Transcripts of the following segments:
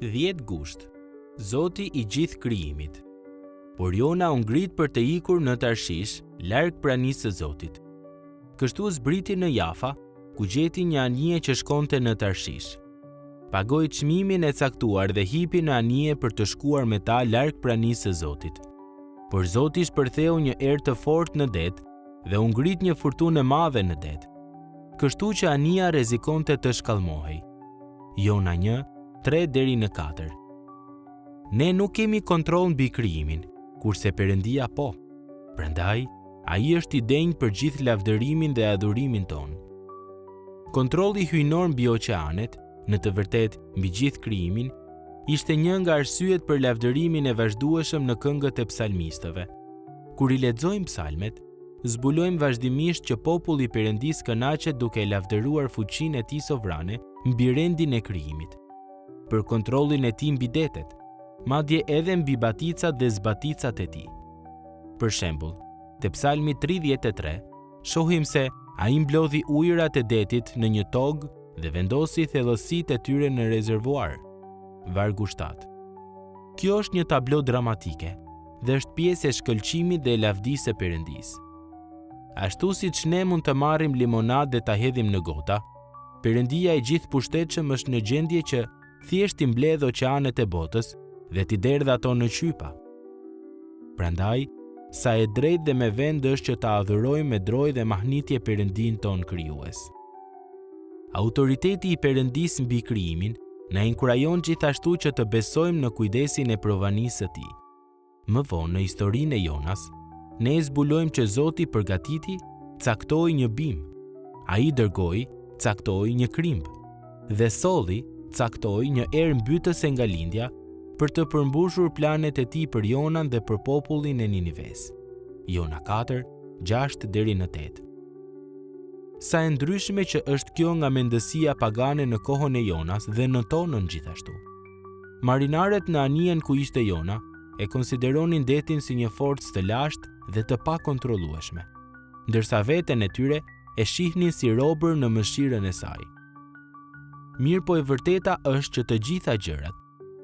10 gusht, Zoti i gjithë krijimit. Por Jona u ngrit për të ikur në Tarshish, larg pranisë së Zotit. Kështu zbriti në Jafa, ku gjeti një anije që shkonte në Tarshish. Pagoi çmimin e caktuar dhe hipi në anije për të shkuar me ta larg pranisë së Zotit. Por Zoti shpërtheu një erë të fortë në det dhe u ngrit një furtunë e madhe në det. Kështu që anija rrezikonte të shkallmohej. Jona 1:3-4. Ne nuk kemi kontroll mbi krijimin, kurse Perëndia po. Prandaj, ai është i denjë për gjithë lavdërimin dhe adhurimin ton. Kontrolli hyjnor mbi oqeanet, në të vërtetë mbi gjithë krijimin, ishte një nga arsyet për lavdërimin e vazhdueshëm në këngët e psalmistëve. Kur i lexojmë psalmet, zbulojmë vazhdimisht që populli i Perëndisë kënaqet duke lavdëruar fuqinë e tij sovrane mbi rendin e krijimit, për kontrollin e tij mbi detet, madje edhe mbi baticat dhe zbaticat e tij. Për shembull, te Psalmi 33, shohim se ai mblodhi ujërat e detit në një togë dhe vendosi thellësitë e tyre në rezervuar. Vargu 7. Kjo është një tablo dramatike dhe është pjesë e shkëlqimit dhe lavdisë së Perëndisë. Ashtu siç ne mund të marrim limonadë dhe ta hedhim në gota, Perëndia i gjithë pushtetshëm është në gjendje që thjesht i mbledh oqeanet e botës dhe t'i derdh ato në qypa. Prandaj, sa e drejtë dhe me vend është që ta adhurojmë me drojë dhe mahnitje Perëndin ton krijues. Autoriteti i Perëndisë mbi krijimin na inkurajon gjithashtu që të besojmë në kujdesin e provanisë së tij. Më vonë në historinë e Jonas, ne zbulojmë që Zoti përgatiti, caktoi një bim. Ai dërgoi, caktoi një krimb dhe solli, caktoi një erë mbytëse nga lindja për të përmbushur planet e tij për Jonan dhe për popullin e Ninives. Jona 4:6-8. Sa e ndryshme që është kjo nga mendësia pagane në kohën e Jonas dhe në tonën gjithashtu. Marinarët në anijen ku ishte Jona e konsideronin detin si një forcë të lashtë dhe të pakontrollueshme, ndërsa veten e tyre e shihnin si robër në mëshirën e saj. Mirë po e vërteta është që të gjitha gjërat,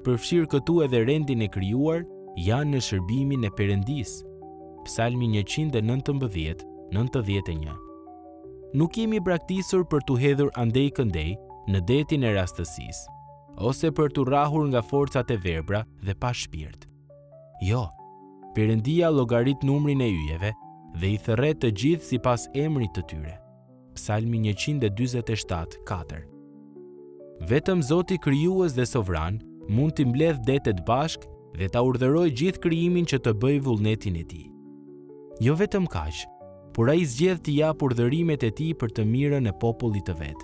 përfshirë këtu edhe rendin e krijuar, janë në shërbimin e Perëndisë. Psalmi 119:91. Nuk jemi braktisur për t'u hedhur andej këndej në detin e rastësisë, ose për t'u rrahur nga forcat e verbra dhe pa shpirt. Jo, Perëndia llogarit numrin e yjeve dhe i thërret të gjithë sipas emrit të tyre. Psalmi 147:4. Vetëm Zoti krijues dhe sovran mund t'i mbledh detet bashk dhe ta urdhëroj gjithë krijimin që të bëjë vullnetin e tij. Jo vetëm kaq, por ai zgjedh t'i jap urdhërimet e tij për të mirën e popullit të vet.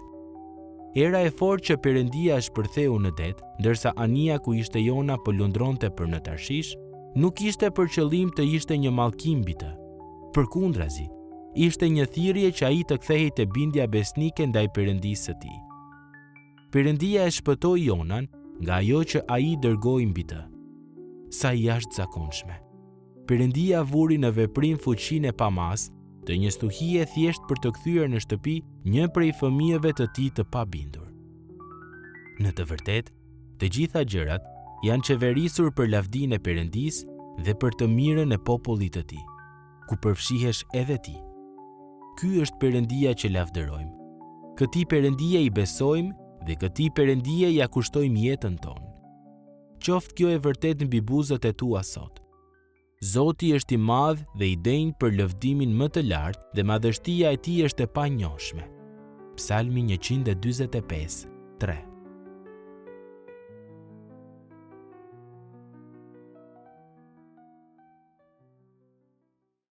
Era e fortë që Perëndia e shpërtheu në det, ndërsa anija ku ishte Jona po lundronte për në Tarshish, nuk ishte për qëllim të ishte një mallkim mbi të. Përkundrazi, ishte një thirrje që ai të kthehej te bindja besnike ndaj Perëndisë së tij. Perëndia e shpëtoi Jonan nga ajo që ai dërgoi mbi të. Sa i jashtëzakonshme. Perëndia vuri në veprim fuqinë e pamas të një stuhie thjesht për të kthyer në shtëpi një prej fëmijëve të tij të pabindur. Në të vërtetë, të gjitha gjërat janë qeverisur për lavdinë e Perëndisë dhe për të mirën e popullit të tij, ku përfshihesh edhe ti. Ky është Perëndia që lavdërojmë. Këtij Perëndie i besojmë dhe këtij Perëndie ja kushtojmë jetën tonë. Qoftë kjo e vërtet mbi buzët e tua sot. Zoti është i madh dhe i denjë për lëvdimin më të lartë dhe madhështia e tij është e panjohshme. Psalmi 145:3.